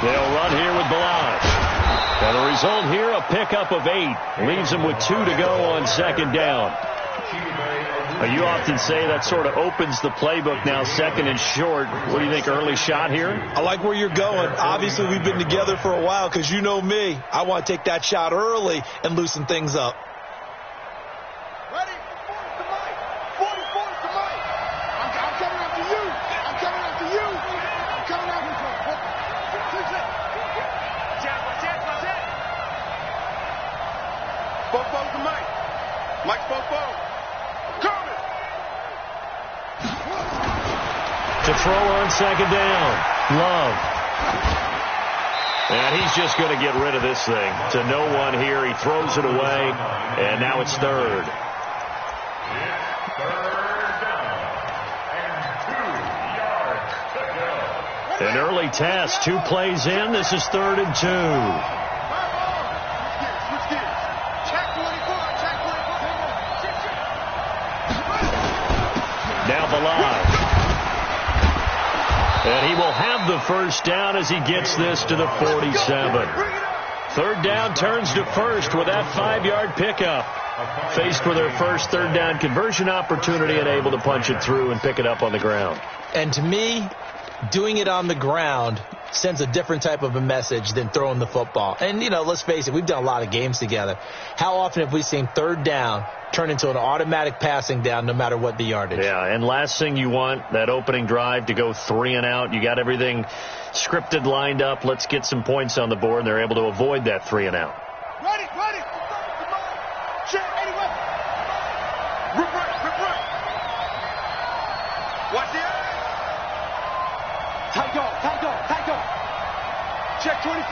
They'll run here with Balaj. And the result here, a pickup of 8. Leaves them with 2 to go on second down. You often say that sort of opens the playbook now, second and short. What do you think, early shot here? I like where you're going. Obviously, we've been together for a while because you know me. I want to take that shot early and loosen things up. Ready? 44 to Mike. 44 to Mike. I'm coming after you. I'm coming after you. I'm coming after you. Fofo to Mike. Mike Fofo. Coming. To throw on second down. Love. And he's just going to get rid of this thing. To no one here. He throws it away. And now it's third. An early test. 2 plays in. This is 3rd and 2. Now Balaj. And he will have the first down as he gets this to the 47. 3rd down turns to first with that 5-yard pickup. Faced with their first 3rd down conversion opportunity and able to punch it through and pick it up on the ground. And to me, doing it on the ground sends a different type of a message than throwing the football. And, you know, let's face it, we've done a lot of games together. How often have we seen 3rd down turn into an automatic passing down no matter what the yardage? Yeah, and last thing you want, that opening drive to go 3 and out. You got everything scripted, lined up. Let's get some points on the board, and they're able to avoid that 3 and out. Ready. Check, anyway. Rip right. Watch it. Tight dog. Check 26.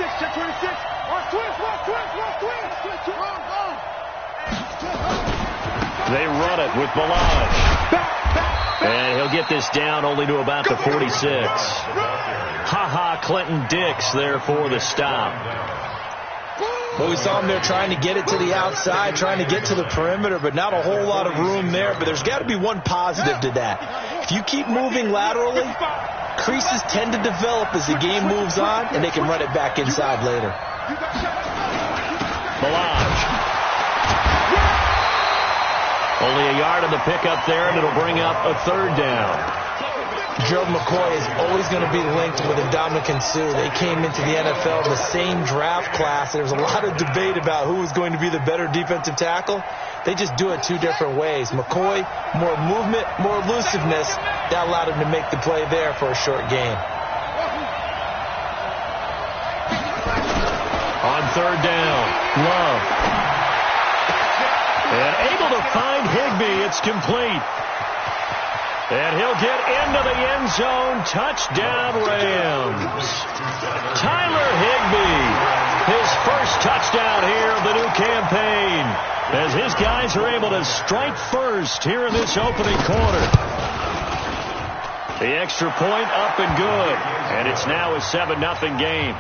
Watch twist. They run it with Balaj. And he'll get this down only to about the 46. Clinton Dix there for the stop. Well, we saw him there trying to get it to the outside, trying to get to the perimeter, but not a whole lot of room there. But there's got to be one positive to that. If you keep moving laterally, creases tend to develop as the game moves on, and they can run it back inside later. Balaj. Only a yard on the pickup there, and it'll bring up a 3rd down. Gerald McCoy is always going to be linked with Ndamukong Suh. They came into the NFL in the same draft class. There was a lot of debate about who was going to be the better defensive tackle. They just do it 2 different ways. McCoy, more movement, more elusiveness. That allowed him to make the play there for a short gain. On 3rd down, Love. And able to find Higbee. It's complete. And he'll get into the end zone. Touchdown, Rams. Tyler Higbee, his first touchdown here of the new campaign, as his guys are able to strike first here in this opening quarter. The extra point up and good. And it's now a 7-0 game.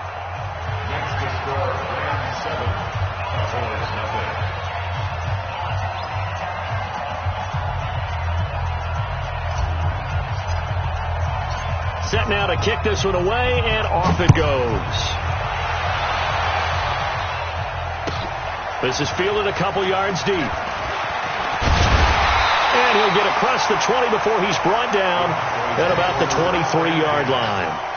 Set now to kick this one away, and off it goes. This is fielded a couple yards deep. And he'll get across the 20 before he's brought down at about the 23-yard line.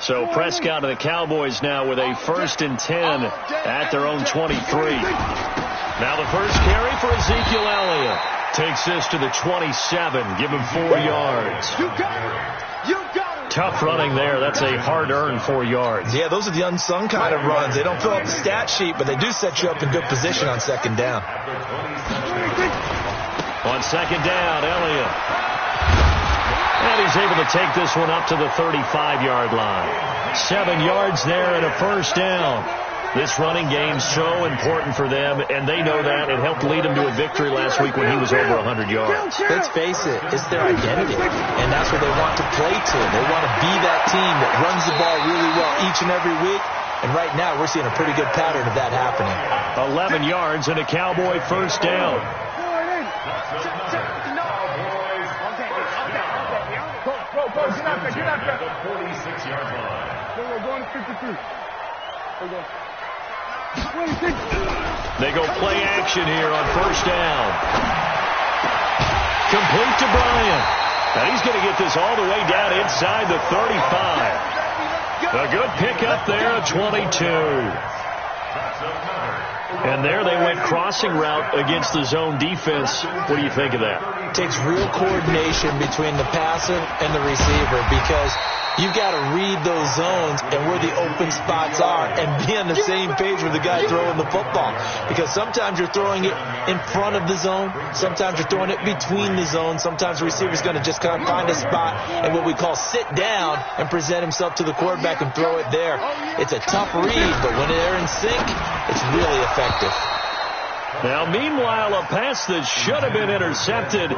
So Prescott and the Cowboys now with a 1st and 10 at their own 23. Now the first carry for Ezekiel Elliott. Takes this to the 27. Give him 4 yards. Tough running there. That's a hard-earned 4 yards. Yeah, those are the unsung kind of runs. They don't fill up the stat sheet, but they do set you up in good position on second down. On second down, Elliott. And he's is able to take this one up to the 35-yard line. 7 yards there and a first down. This running game's so important for them, and they know that. It helped lead them to a victory last week when he was over 100 yards. Let's face it, it's their identity, and that's what they want to play to. They want to be that team that runs the ball really well each and every week, and right now we're seeing a pretty good pattern of that happening. 11 yards and a Cowboy first down. Go, get out there. The 46-yard line. We're going to 53. We're going. They go play action here on first down. Complete to Bryant. And he's going to get this all the way down inside the 35. A good pickup there at 22. And there they went crossing route against the zone defense. What do you think of that? Takes real coordination between the passer and the receiver, because you've got to read those zones and where the open spots are and be on the same page with the guy throwing the football. Because sometimes you're throwing it in front of the zone. Sometimes you're throwing it between the zones. Sometimes the receiver's going to just kind of find a spot and what we call sit down and present himself to the quarterback and throw it there. It's a tough read, but when they're in sync, it's really effective. Now, meanwhile, a pass that should have been intercepted,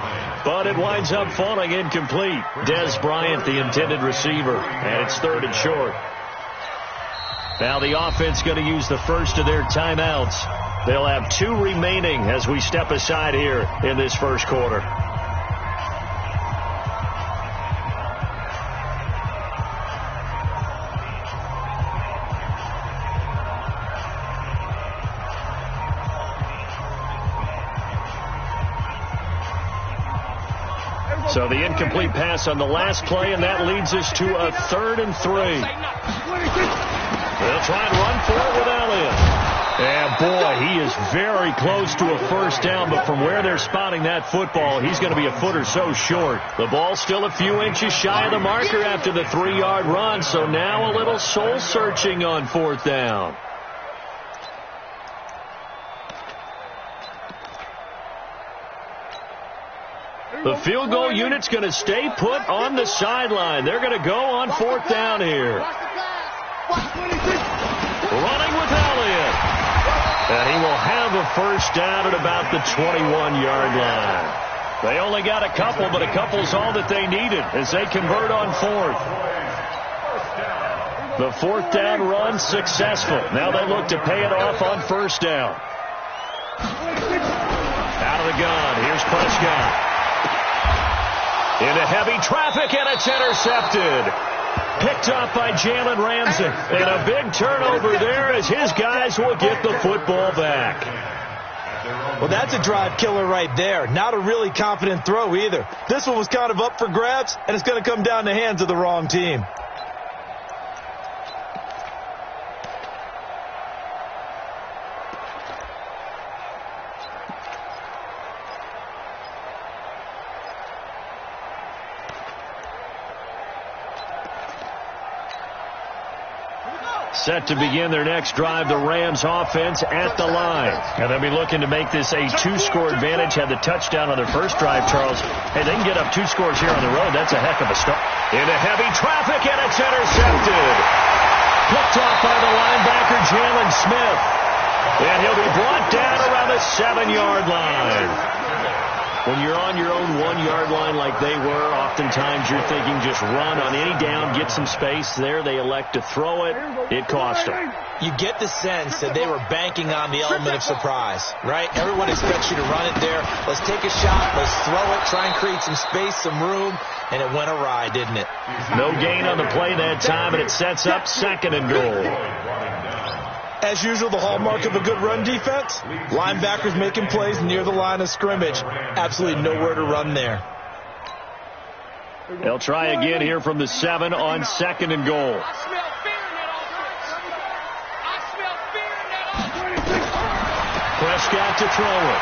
but it winds up falling incomplete. Des Bryant, the intended receiver, and it's 3rd and short. Now the offense going to use the first of their timeouts. They'll have 2 remaining as we step aside here in this first quarter. So the incomplete pass on the last play, and that leads us to a 3rd and 3. They'll try and run for it with Elliott. And, boy, he is very close to a first down, but from where they're spotting that football, he's going to be a foot or so short. The ball's still a few inches shy of the marker after the 3-yard run, so now a little soul-searching on 4th down. The field goal unit's going to stay put on the sideline. They're going to go on 4th down here. Running with Elliott. And he will have a first down at about the 21-yard line. They only got a couple, but a couple's all that they needed as they convert on 4th. The 4th down run successful. Now they look to pay it off on first down. Out of the gun. Here's Prescott. Into heavy traffic, and it's intercepted. Picked up by Jalen Ramsey. And a big turnover there as his guys will get the football back. Well, that's a drive killer right there. Not a really confident throw either. This one was kind of up for grabs, and it's going to come down the hands of the wrong team. Set to begin their next drive, the Rams offense at the line. And they'll be looking to make this a 2-score advantage. Had the touchdown on their first drive, Charles. Hey, they can get up 2 scores here on the road. That's a heck of a start. Into heavy traffic, and it's intercepted. Picked off by the linebacker, Jalen Smith. And he'll be brought down around the 7-yard line. When you're on your own 1-yard line like they were, oftentimes you're thinking just run on any down, get some space. There they elect to throw it. It cost them. You get the sense that they were banking on the element of surprise, right? Everyone expects you to run it there. Let's take a shot. Let's throw it. Try and create some space, some room. And it went awry, didn't it? No gain on the play that time, and it sets up 2nd and goal. As usual, the hallmark of a good run defense, linebackers making plays near the line of scrimmage. Absolutely nowhere to run there. They'll try again here from the 7 on 2nd and goal. Prescott to throw it.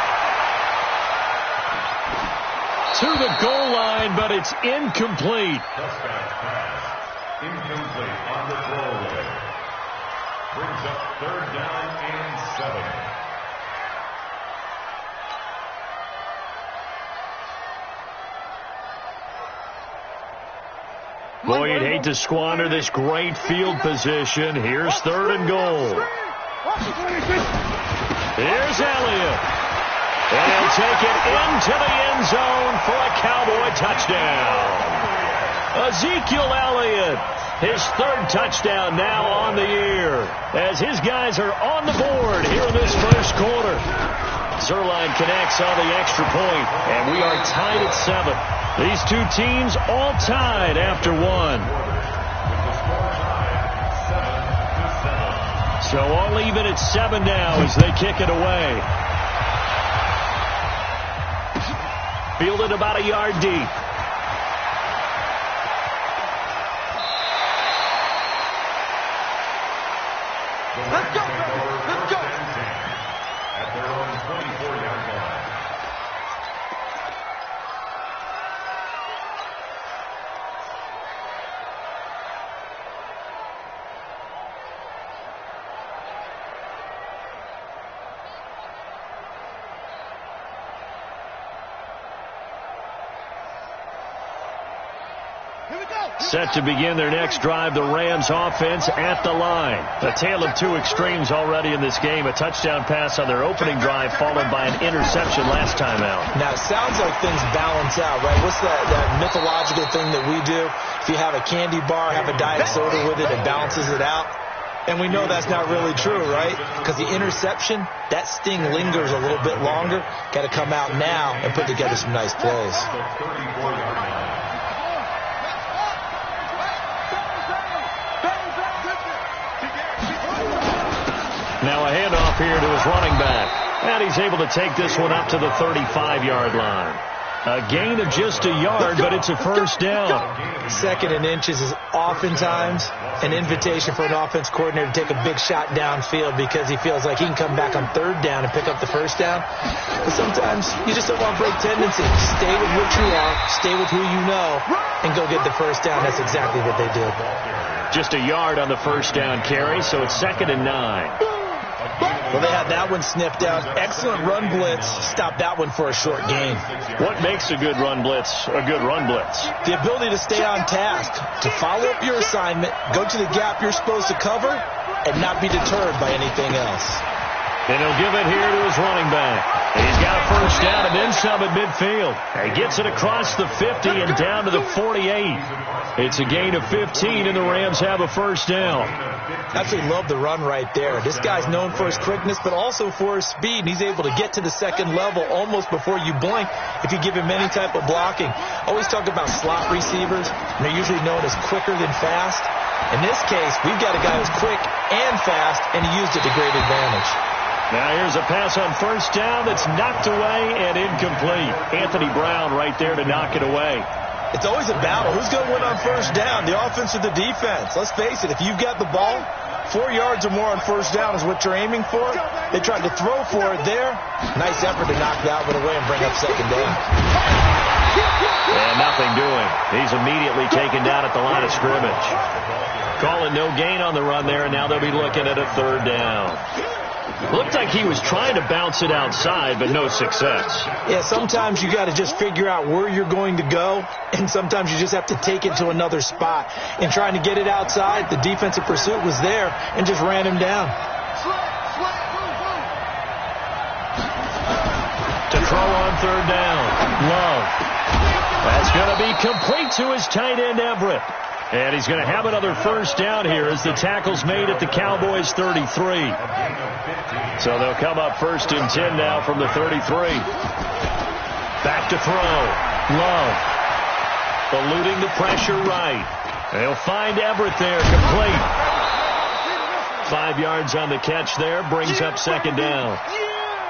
To the goal line, but it's incomplete. Prescott's pass. Incomplete on the throwaway. Brings up 3rd down and 7. Boy, you'd hate to squander this great field position. Here's 3rd and goal. Here's Elliott. And he'll take it into the end zone for a Cowboy touchdown. Ezekiel Elliott, his 3rd touchdown now on the year, as his guys are on the board here in this first quarter. Zerline connects on the extra point, and we are tied at 7. These two teams all tied after 1. So all even at 7 now as they kick it away. Fielded about a yard deep. Let's go, let's go. At their own 24-yard line. Set to begin their next drive, the Rams offense at the line. A tale of two extremes already in this game. A touchdown pass on their opening drive followed by an interception last time out. Now, it sounds like things balance out, right? What's that mythological thing that we do? If you have a candy bar, have a diet soda with it, it balances it out. And we know that's not really true, right? Because the interception, that sting lingers a little bit longer. Got to come out now and put together some nice plays. Now a handoff here to his running back. And he's able to take this one up to the 35-yard line. A gain of just a yard, but it's a first down. 2nd and inches is oftentimes an invitation for an offense coordinator to take a big shot downfield because he feels like he can come back on 3rd down and pick up the first down. But sometimes you just don't want to break tendency. Stay with what you are, stay with who you know, and go get the first down. That's exactly what they did. Just a yard on the first down carry, so it's 2nd and 9. Well, they had that one snipped out. Excellent run blitz. Stop that one for a short gain. What makes a good run blitz a good run blitz? The ability to stay on task, to follow up your assignment, go to the gap you're supposed to cover, and not be deterred by anything else. And he'll give it here to his running back. He's got a first down and then some at midfield. He gets it across the 50 and down to the 48. It's a gain of 15, and the Rams have a first down. Absolutely love the run right there. This guy's known for his quickness, but also for his speed. And he's able to get to the 2nd level almost before you blink if you give him any type of blocking. Always talk about slot receivers, and they're usually known as quicker than fast. In this case, we've got a guy who's quick and fast, and he used it to great advantage. Now here's a pass on first down that's knocked away and incomplete. Anthony Brown right there to knock it away. It's always a battle. Who's going to win on first down, the offense or the defense? Let's face it, if you've got the ball, 4 yards or more on first down is what you're aiming for. They tried to throw for it there. Nice effort to knock that one away and bring up 2nd down. And nothing doing. He's immediately taken down at the line of scrimmage. Calling no gain on the run there, and now they'll be looking at a 3rd down. Looked like he was trying to bounce it outside, but no success. Yeah, sometimes you got to just figure out where you're going to go, and sometimes you just have to take it to another spot. And trying to get it outside, the defensive pursuit was there and just ran him down. To throw on 3rd down, Love. That's going to be complete to his tight end, Everett. And he's going to have another first down here as the tackle's made at the Cowboys' 33. So they'll come up 1st and 10 now from the 33. Back to throw. Love. Eluding the pressure right. They'll find Everett there, complete. 5 yards on the catch there, brings up 2nd down.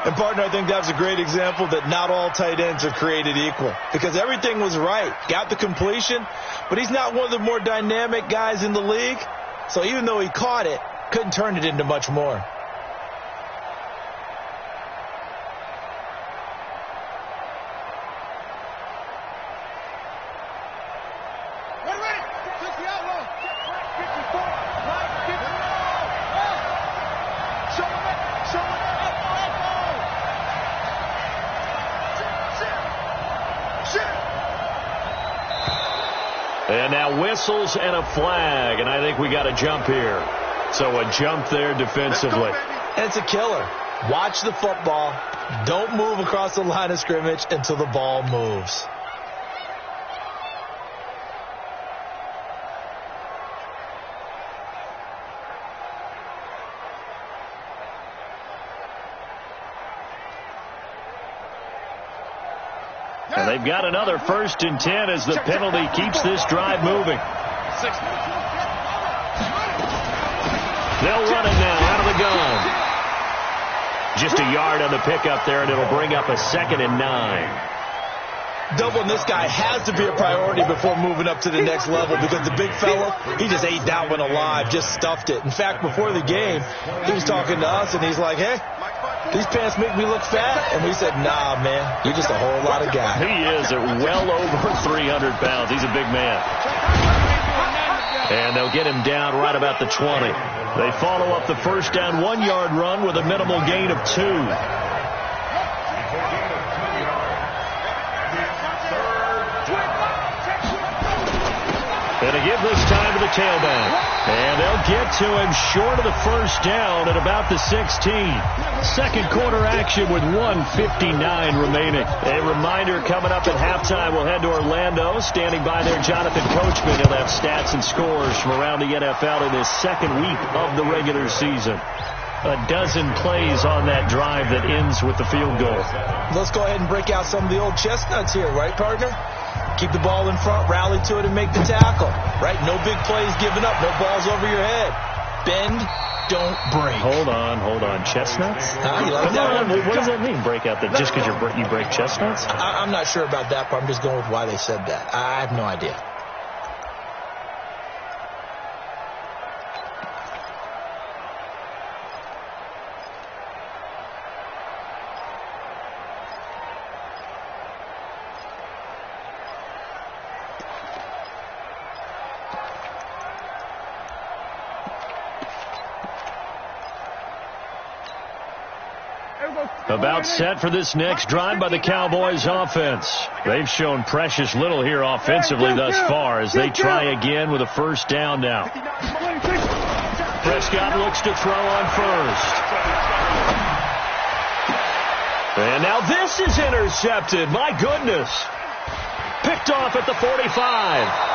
And, partner, I think that's a great example that not all tight ends are created equal. Because everything was right. Got the completion, but he's not one of the more dynamic guys in the league. So even though he caught it, couldn't turn it into much more. And now whistles and a flag, and I think we got a jump here. So a jump there defensively. And it's a killer. Watch the football. Don't move across the line of scrimmage until the ball moves. And they've got another 1st and 10 as the penalty keeps this drive moving. They'll run it now out of the gun. Just a yard on the pickup there, and it'll bring up a 2nd and 9. Doubling this guy has to be a priority before moving up to the next level because the big fella, he just ate that one alive, just stuffed it. In fact, before the game, he was talking to us, and he's like, hey, these pants make me look fat. And we said, nah, man, you're just a whole lot of guy. He is at well over 300 pounds. He's a big man. And they'll get him down right about the 20. They follow up the 1st down 1-yard run with a minimal gain of 2. And a give this time to the tailback. And they'll get to him short of the 1st down at about the 16. 2nd quarter action with 1:59 remaining. A reminder coming up at halftime, we'll head to Orlando. Standing by there, Jonathan Coachman. He'll have stats and scores from around the NFL in this 2nd week of the regular season. A dozen plays on that drive that ends with the field goal. Let's go ahead and break out some of the old chestnuts here, right, partner? Keep the ball in front, rally to it, and make the tackle. Right? No big plays given up, no balls over your head. Bend, don't break. Hold on. Chestnuts? You like that one? What does that mean, break out? Just because you break chestnuts? I'm not sure about that, but I'm just going with why they said that. I have no idea. About set for this next drive by the Cowboys offense. They've shown precious little here offensively thus far as they try again with a 1st down now. Prescott looks to throw on 1st. And now this is intercepted. My goodness. Picked off at the 45.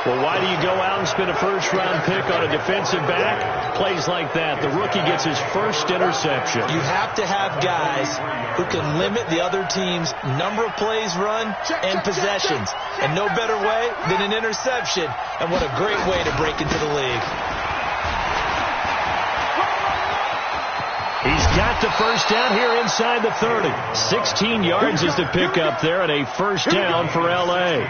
Well, why do you go out and spend a 1st-round pick on a defensive back? Plays like that. The rookie gets his 1st interception. You have to have guys who can limit the other team's number of plays run and possessions. And no better way than an interception. And what a great way to break into the league. He's got the 1st down here inside the 30. 16 yards is the pickup there and a 1st down for L.A.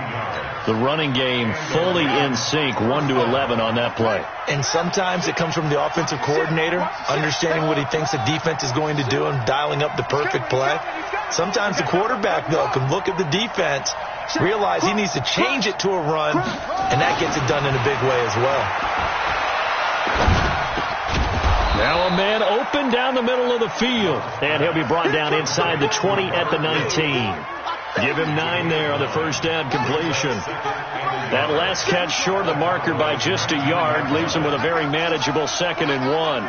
The running game fully in sync, 1-11 on that play. And sometimes it comes from the offensive coordinator, understanding what he thinks the defense is going to do and dialing up the perfect play. Sometimes the quarterback, though, can look at the defense, realize he needs to change it to a run, and that gets it done in a big way as well. Now a man open down the middle of the field, and he'll be brought down inside the 20 at the 19. Give him 9 there on the 1st down completion. That last catch short of the marker by just a yard leaves him with a very manageable 2nd and 1.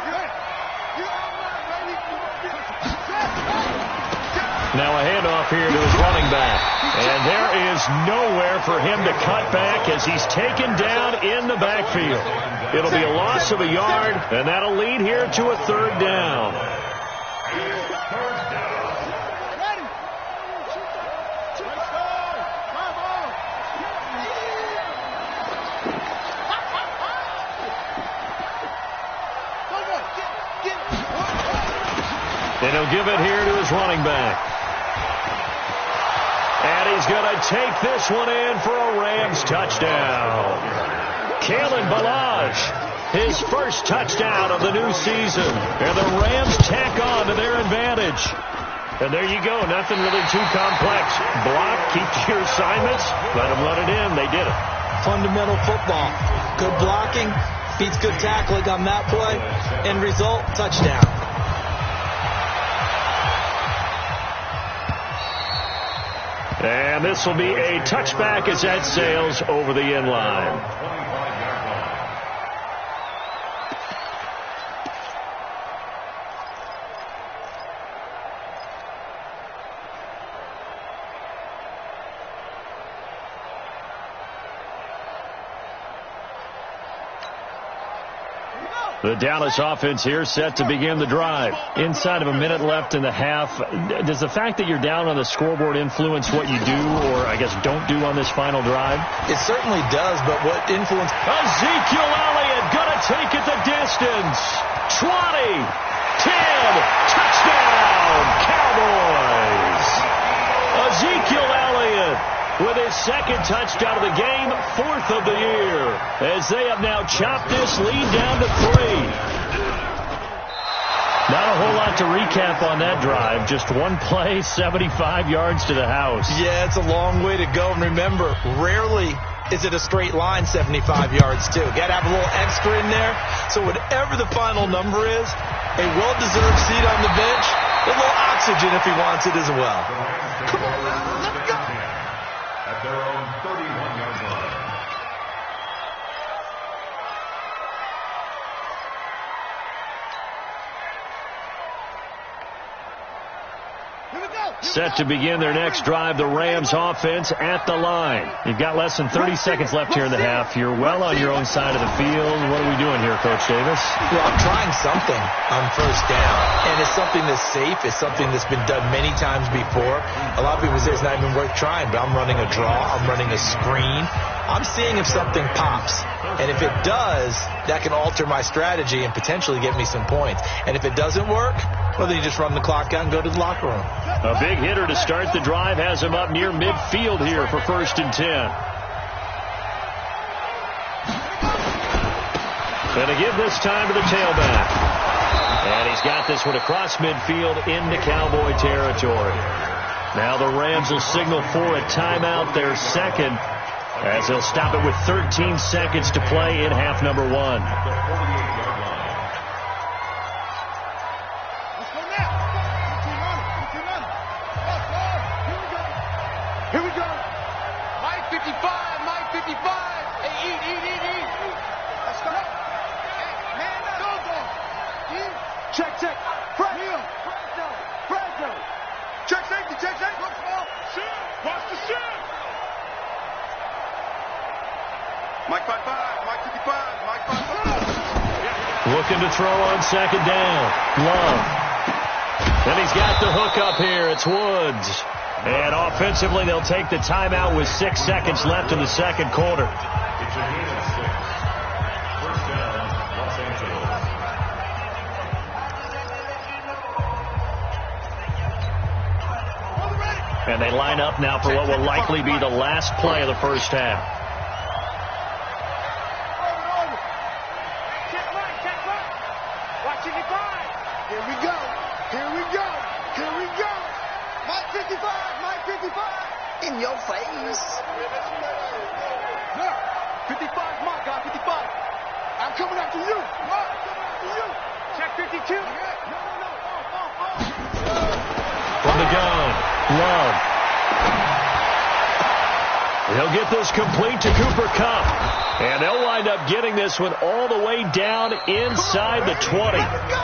Now a handoff here to his running back. And there is nowhere for him to cut back as he's taken down in the backfield. It'll be a loss of a yard, and that'll lead here to a 3rd down. And he'll give it here to his running back. And he's going to take this one in for a Rams touchdown. Kalen Ballage, his 1st touchdown of the new season. And the Rams tack on to their advantage. And there you go. Nothing really too complex. Block, keep to your assignments. Let them run it in. They did it. Fundamental football. Good blocking, beats good tackling on that play. End result, touchdown. And this will be a touchback as that sails over the end line. The Dallas offense here set to begin the drive. Inside of a minute left in the half. Does the fact that you're down on the scoreboard influence what you do or, I guess, don't do on this final drive? It certainly does, but what influence... Ezekiel Elliott going to take it the distance. 20, 10, touchdown, Cowboys. Ezekiel Elliott with his second touchdown of the game, 4th of the year, as they have now chopped this lead down to 3. Not a whole lot to recap on that drive. Just one play, 75 yards to the house. Yeah, it's a long way to go. And remember, rarely is it a straight line 75 yards, too. Got to have a little extra in there. So whatever the final number is, a well-deserved seat on the bench, a little oxygen if he wants it as well. Come on, let's go. At their own 31-yard line. Set to begin their next drive, the Rams offense at the line. You've got less than 30 seconds left here in the half. You're well on your own side of the field. What are we doing here, Coach Davis? Well, I'm trying something on first down, and it's something that's safe. It's something that's been done many times before. A lot of people say it's not even worth trying, but I'm running a draw. I'm running a screen. I'm seeing if something pops. And if it does, that can alter my strategy and potentially get me some points. And if it doesn't work, well, then you just run the clock out and go to the locker room. A big hitter to start the drive has him up near midfield here for 1st and 10. Going to give this time to the tailback. And he's got this one across midfield into Cowboy territory. Now the Rams will signal for a timeout, their second, as they'll stop it with 13 seconds to play in half number 1. Here we go. Mike 55, Mike 55. Hey, eat. Let's go. Hey, man, check. Fragile. Check safety. Watch ball. Watch the shit. Mike 55, Mike 55, Mike 55. Looking to throw on second down. Love. Then he's got the hook up here. It's Woods. And offensively, they'll take the timeout with 6 seconds left in the second quarter. It's a gain of 6. First down, Los Angeles. And they line up now for what will likely be the last play of the first half. In your face. Look, 55's my guy, 55. I'm coming after you. Check 52. From the gun, Love. He'll get this complete to Cooper Kupp. And they'll wind up getting this one all the way down inside the 20.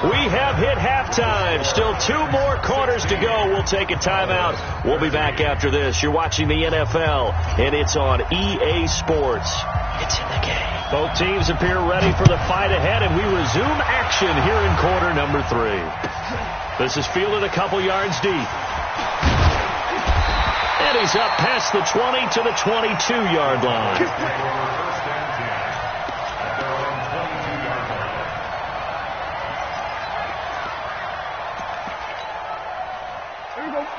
We have hit halftime. Still 2 more quarters to go. We'll take a timeout. We'll be back after this. You're watching the NFL, and it's on EA Sports. It's in the game. Both teams appear ready for the fight ahead, and we resume action here in quarter number 3. This is fielded a couple yards deep. And he's up past the 20 to the 22-yard line.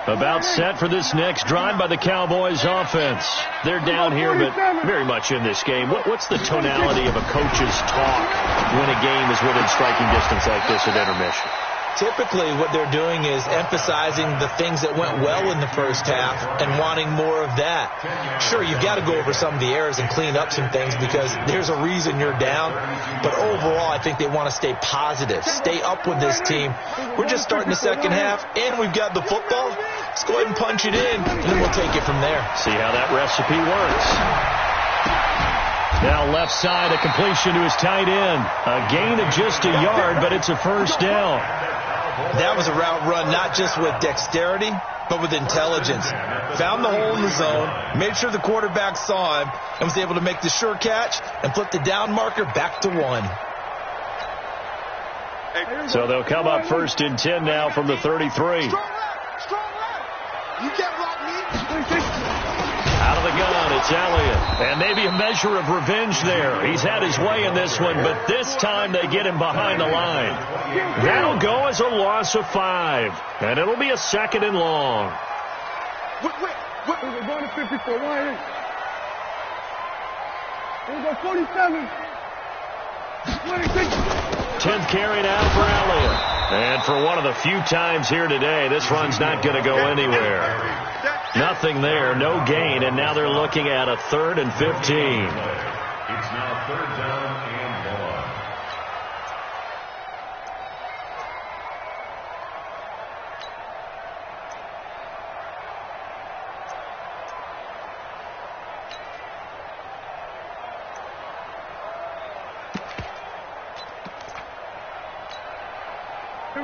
About set for this next drive by the Cowboys offense. They're down here, but very much in this game. What's the tonality of a coach's talk when a game is within striking distance like this at intermission? Typically, what they're doing is emphasizing the things that went well in the first half and wanting more of that. Sure, you've got to go over some of the errors and clean up some things because there's a reason you're down. But overall, I think they want to stay positive, stay up with this team. We're just starting the second half, and we've got the football. Let's go ahead and punch it in, and then we'll take it from there. See how that recipe works. Now left side, a completion to his tight end. A gain of just a yard, but it's a first down. That was a route run, not just with dexterity, but with intelligence. Found the hole in the zone, made sure the quarterback saw him, and was able to make the sure catch and flip the down marker back to 1. So they'll come up first and 10 now from the 33. Strong left. You can't block me. Out of the gun, it's Elliott. And maybe a measure of revenge there. He's had his way in this one, but this time they get him behind the line. That'll go as a loss of 5. And it'll be a second and long. Wait. We're going to 54. Why ain't? We're going to 47. 10th carry now for Elliott. And for one of the few times here today, this run's not going to go anywhere. Nothing there, no gain, and now they're looking at a 3rd and 15. It's now 3rd down and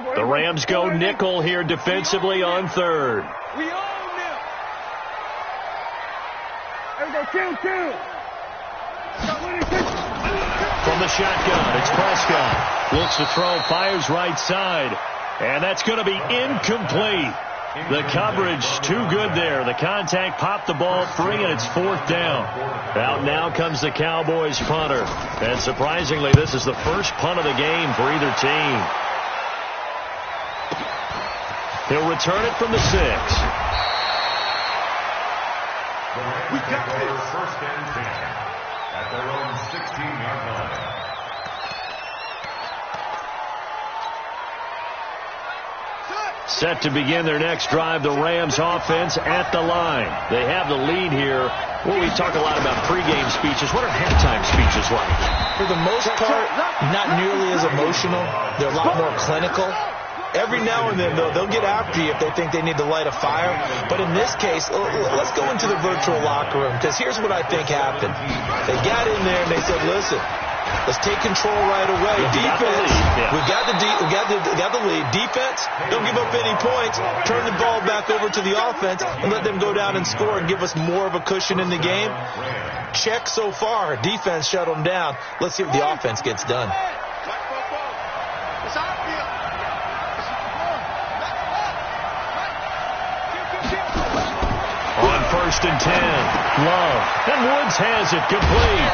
1. The Rams go nickel here defensively on 3rd. We own them. Kill. From the shotgun, it's Prescott. Looks to throw, fires right side. And that's going to be incomplete. The coverage too good there. The contact popped the ball free, and it's 4th down. Out now comes the Cowboys punter. And surprisingly, this is the first punt of the game for either team. He'll return it from the 6. We got this. 1st and 10 at their own 16-yard line. Set to begin their next drive, the Rams offense at the line. They have the lead here. Well, we talk a lot about pregame speeches. What are halftime speeches like? For the most part, not nearly as emotional. They're a lot more clinical. Every now and then, though, they'll get after you if they think they need to light a fire. But in this case, let's go into the virtual locker room, because here's what I think happened. They got in there and they said, listen, let's take control right away. Defense, we got the lead. Defense, don't give up any points. Turn the ball back over to the offense and let them go down and score and give us more of a cushion in the game. Check so far. Defense shut them down. Let's see if the offense gets done. On 1st and 10, Love. And Woods has it complete.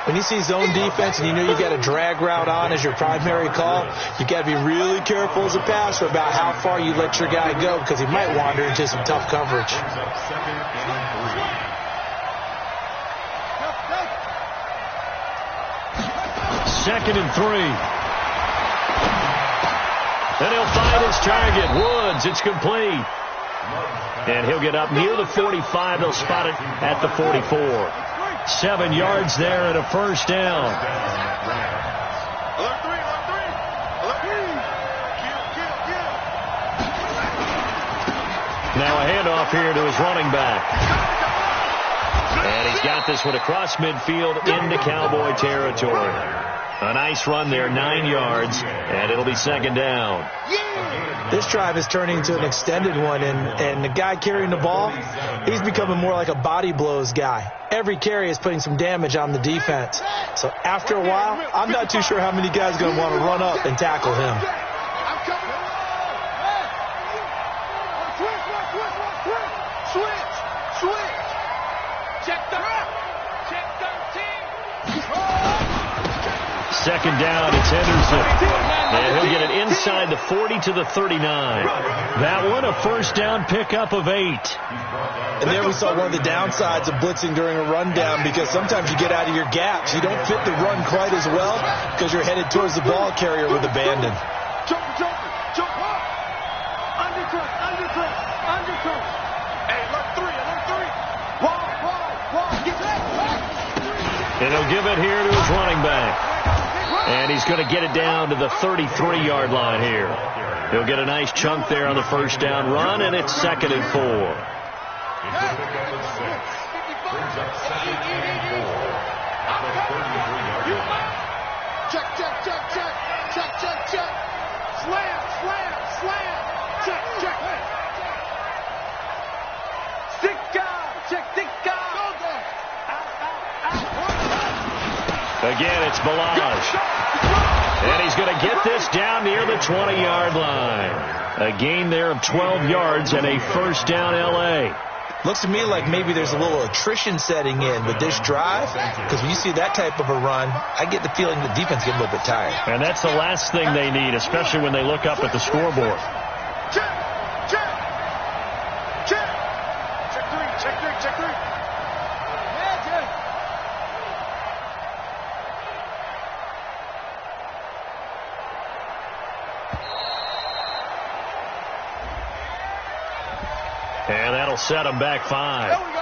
When you see zone defense and you know you got a drag route on as your primary call, you got to be really careful as a passer about how far you let your guy go, because he might wander into some tough coverage. 2nd and 3. And he'll find his target. Woods, it's complete. And he'll get up near the 45. They'll spot it at the 44. 7 yards there and a first down. Now a handoff here to his running back. And he's got this one across midfield into Cowboy territory. A nice run there, 9 yards, and it'll be 2nd down. This drive is turning into an extended one, and the guy carrying the ball, he's becoming more like a body blows guy. Every carry is putting some damage on the defense. So after a while, I'm not too sure how many guys are going to want to run up and tackle him. second down. It's Henderson. And he'll get it inside the 40 to the 39. That one, a first down pickup of 8. And there we saw one of the downsides of blitzing during a rundown, because sometimes you get out of your gaps. You don't fit the run quite as well because you're headed towards the ball carrier with abandon. Jump up. Undercut. Hey, alert 3. Wall. Get back. And he'll give it here to his running back. And he's going to get it down to the 33-yard line here. He'll get a nice chunk there on the first down run, and it's 2nd and 4. Check. Slam. Check. Stick guy. Again, it's Balazs. And he's going to get this down near the 20-yard line. A gain there of 12 yards and a first down L.A. Looks to me like maybe there's a little attrition setting in with this drive, because when you see that type of a run, I get the feeling the defense gets a little bit tired. And that's the last thing they need, especially when they look up at the scoreboard. Check three. And that'll set them back 5. There we go.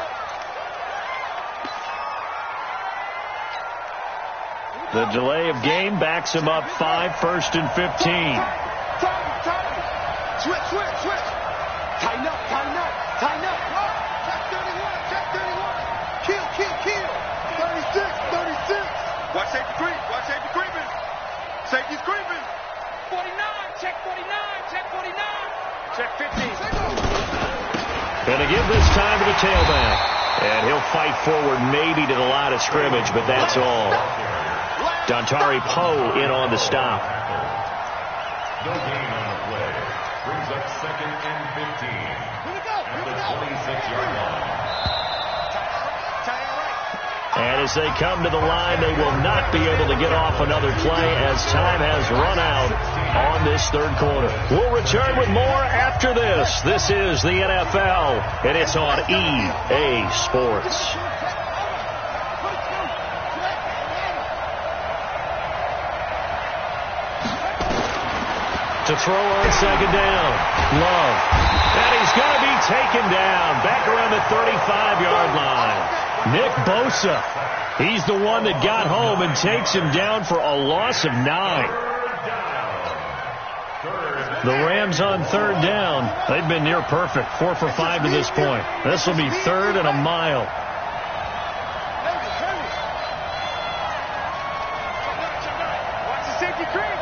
The delay of game backs him up 5, 1st and 15. Time. Switch. Tighten up. Check 31. Kill. 36. Watch safety creeping. Safety's creeping. 49. Check 15. Going to give this time to the tailback. And he'll fight forward maybe to the line of scrimmage, but that's all. Dontari Poe in on the stop. No gain on the play. Brings up 2nd and 15. At the 26-yard line. And as they come to the line, they will not be able to get off another play as time has run out on this third quarter. We'll return with more after this. This is the NFL, and it's on EA Sports. To throw on second down. Love. And he's going to be taken down back around the 35-yard line. Nick Bosa. He's the one that got home and takes him down for a loss of 9. The Rams on third down. They've been near perfect. 4 for 5 to this point. This will be 3rd and a mile. Watch the safety creep.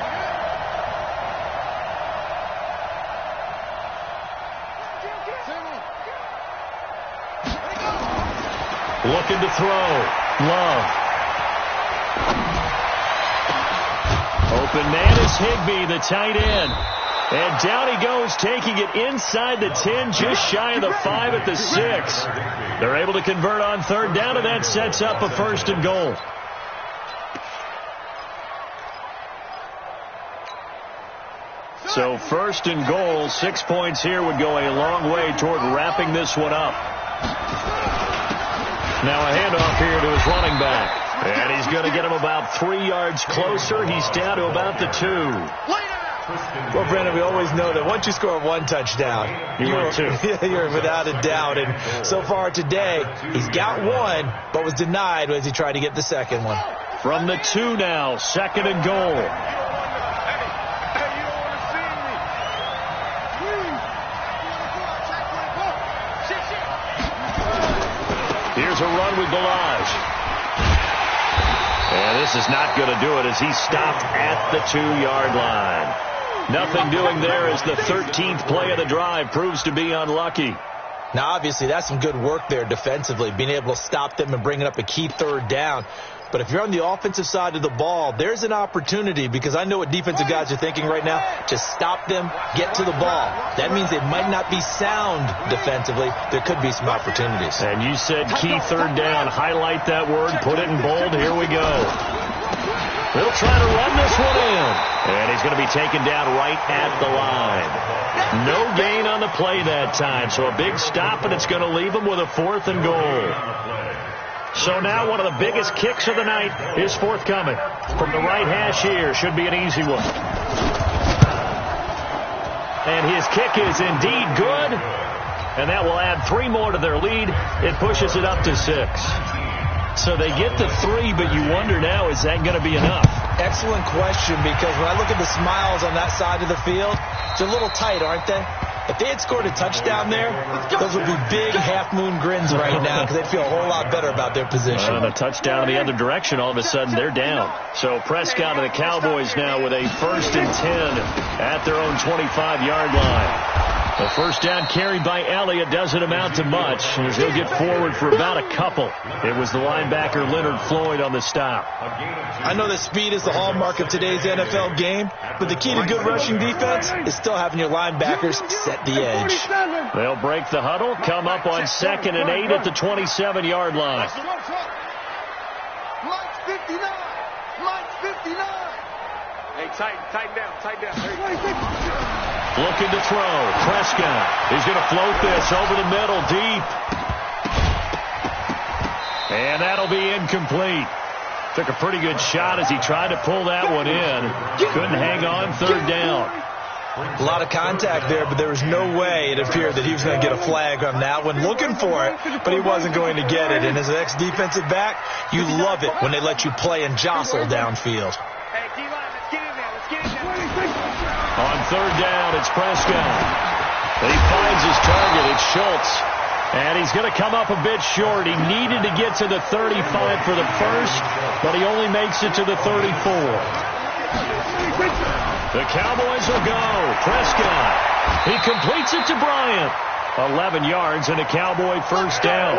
Looking to throw. Love. Open man is Higbee, the tight end. And down he goes, taking it inside the 10, just shy of the 5 at the 6. They're able to convert on third down, and that sets up a 1st and goal. So 1st and goal, 6 points here would go a long way toward wrapping this one up. Now a handoff here to his running back. And he's going to get him about 3 yards closer. He's down to about the 2. Well, Brandon, we always know that once you score 1 touchdown, you're 2. You're without a doubt. And so far today, he's got 1, but was denied as he tried to get the second one. From the 2 now, 2nd and goal. Here's a run with Balazs. And this is not going to do it as he's stopped at the 2-yard line. Nothing doing there as the 13th play of the drive proves to be unlucky. Now, obviously, that's some good work there defensively, being able to stop them and bringing up a key third down. But if you're on the offensive side of the ball, there's an opportunity, because I know what defensive guys are thinking right now, to stop them, get to the ball. That means they might not be sound defensively. There could be some opportunities. And you said key third down. Highlight that word, put it in bold. Here we go. They'll try to run this one in. And he's going to be taken down right at the line. No gain on the play that time. So a big stop, and it's going to leave him with a 4th and goal. So now one of the biggest kicks of the night is forthcoming. From the right hash here. Should be an easy one. And his kick is indeed good. And that will add 3 more to their lead. It pushes it up to 6. So they get the 3, but you wonder now, is that going to be enough? Excellent question, because when I look at the smiles on that side of the field, they're a little tight, aren't they? If they had scored a touchdown there, those would be big half-moon grins right now because they'd feel a whole lot better about their position. And a touchdown in the other direction, all of a sudden they're down. So Prescott and the Cowboys now with a 1st and 10 at their own 25-yard line. The first down carried by Elliott doesn't amount to much, as he'll get forward for about a couple. It was the linebacker Leonard Floyd on the stop. I know that speed is the hallmark of today's NFL game, but the key to good rushing defense is still having your linebackers set the edge. They'll break the huddle, come up on 2nd and 8 at the 27-yard line. Mike's 59. Mike's 59. Hey, tighten down. Looking to throw. Prescott. He's going to float this over the middle, deep. And that'll be incomplete. Took a pretty good shot as he tried to pull that one in. Couldn't hang on, 3rd down. A lot of contact there, but there was no way it appeared that he was going to get a flag on that one. Looking for it, but he wasn't going to get it. And as an ex-defensive back, you love it when they let you play and jostle downfield. Hey, D-line, let's get in there. Let's get in there. On 3rd down, it's Prescott. He finds his target. It's Schultz. And he's going to come up a bit short. He needed to get to the 35 for the first, but he only makes it to the 34. The Cowboys will go. Prescott. He completes it to Bryant. 11 yards and a Cowboy first down.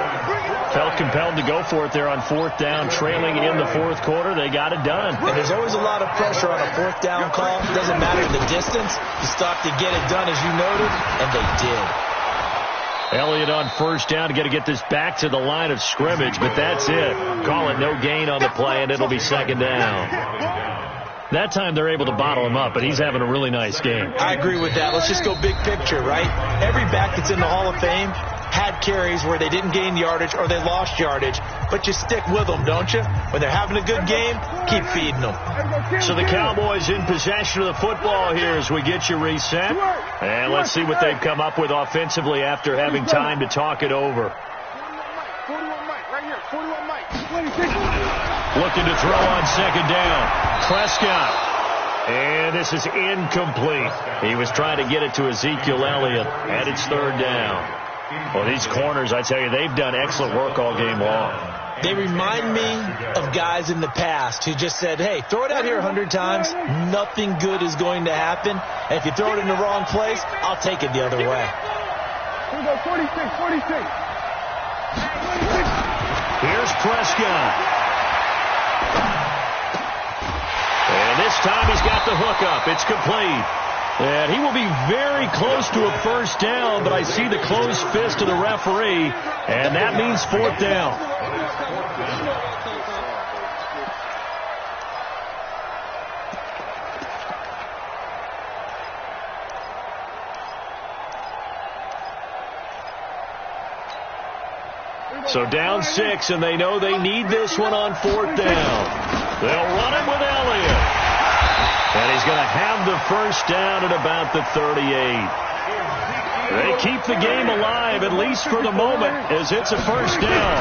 Felt compelled to go for it there on 4th down, trailing in the 4th quarter. They got it done. And there's always a lot of pressure on a 4th down call. It doesn't matter the distance. You stop to get it done, as you noted, and they did. Elliott on 1st down to get this back to the line of scrimmage, but that's it. Call it no gain on the play, and it'll be 2nd down. That time they're able to bottle him up, but he's having a really nice game. I agree with that. Let's just go big picture, right? Every back that's in the Hall of Fame had carries where they didn't gain yardage or they lost yardage, but you stick with them, don't you? When they're having a good game, keep feeding them. So the Cowboys in possession of the football here as we get you reset. And let's see what they've come up with offensively after having time to talk it over. 41 Mike, right here. 41 Mike. Looking to throw on 2nd down. Prescott. And this is incomplete. He was trying to get it to Ezekiel Elliott, and it's 3rd down. Well, these corners, I tell you, they've done excellent work all game long. They remind me of guys in the past who just said, hey, throw it out here 100 times. Nothing good is going to happen. And if you throw it in the wrong place, I'll take it the other way. Here we go, 46. Here's Prescott. And this time he's got the hook up. It's complete. And he will be very close to a first down, but I see the closed fist of the referee, and that means 4th down. So down 6, and they know they need this one on 4th down. They'll run it with Elliott. And he's going to have the first down at about the 38. They keep the game alive, at least for the moment, as it's a first down.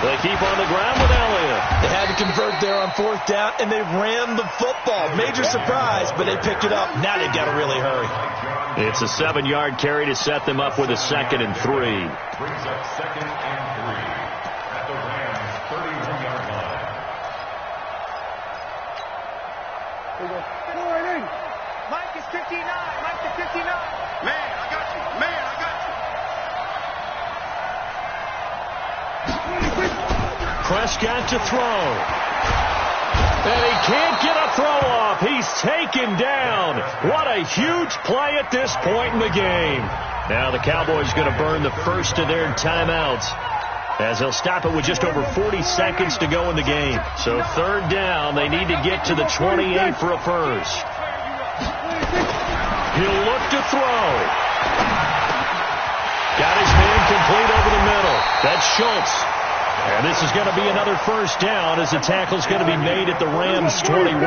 They keep on the ground with Elliott. They had to convert there on 4th down, and they ran the football. Major surprise, but they picked it up. Now they've got to really hurry. It's a 7-yard carry to set them up with a 2nd and 3. Brings up 2nd and 3 at the Rams' 31-yard line. Mike is 59. Mike is 59. Man, I got you. Prescott to throw. And he can't get a throw off. He's taken down. What a huge play at this point in the game. Now the Cowboys going to burn the first of their timeouts. as they'll stop it with just over 40 seconds to go in the game. So third down, they need to get to the 28 for a first. He'll look to throw. Got his man complete over the middle. That's Schultz. And this is going to be another first down as the tackle's going to be made at the Rams' 21.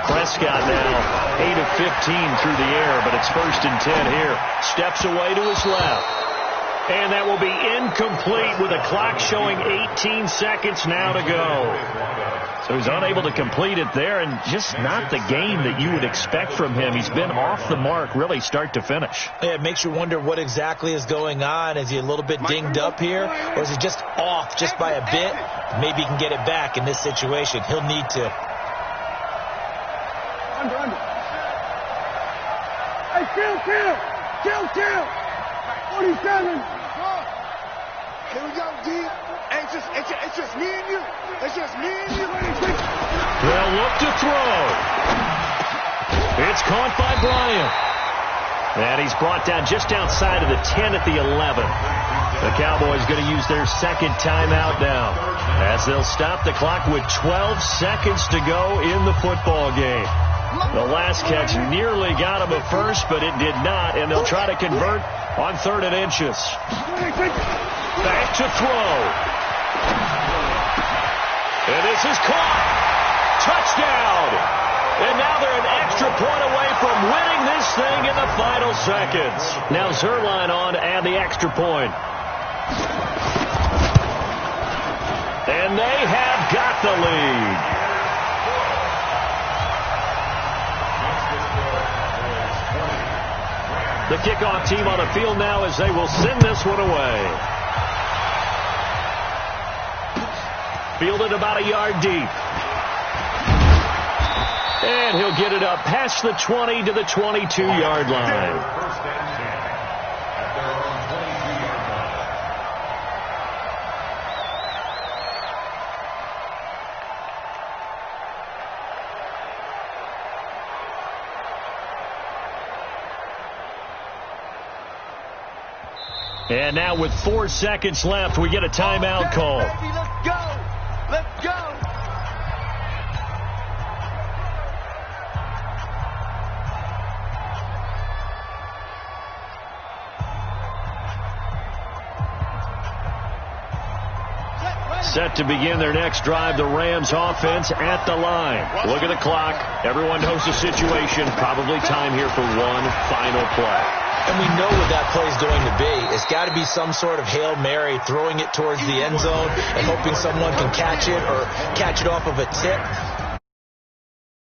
Prescott now 8 of 15 through the air, but it's 1st and 10 here. Steps away to his left. And that will be incomplete with a clock showing 18 seconds now to go. So he's unable to complete it there, and just not the game that you would expect from him. He's been off the mark really start to finish. Yeah, it makes you wonder what exactly is going on. Is he a little bit dinged up here, or is he just off just by a bit? Maybe he can get it back in this situation. He'll need to. Under. Hey, kill. 47. Here we go, D. It's just me and you. It's just me and you. They'll look to throw. It's caught by Bryant. And he's brought down just outside of the 10 at the 11. The Cowboys going to use their second timeout now, as they'll stop the clock with 12 seconds to go in the football game. The last catch nearly got him a first, but it did not, and they'll try to convert on 3rd and inches. Back to throw. And this is caught. Touchdown. And now they're an extra point away from winning this thing in the final seconds. Now Zerline on to add the extra point. And they have got the lead. The kickoff team on the field now as they will send this one away. Fielded about a yard deep. And he'll get it up past the 20 to the 22-yard line. And now with 4 seconds left, we get a timeout call. Let's go. Set to begin their next drive, the Rams offense at the line. Look at the clock. Everyone knows the situation. Probably time here for one final play. And we know what that play is going to be. It's got to be some sort of Hail Mary, throwing it towards the end zone and hoping someone can catch it or catch it off of a tip.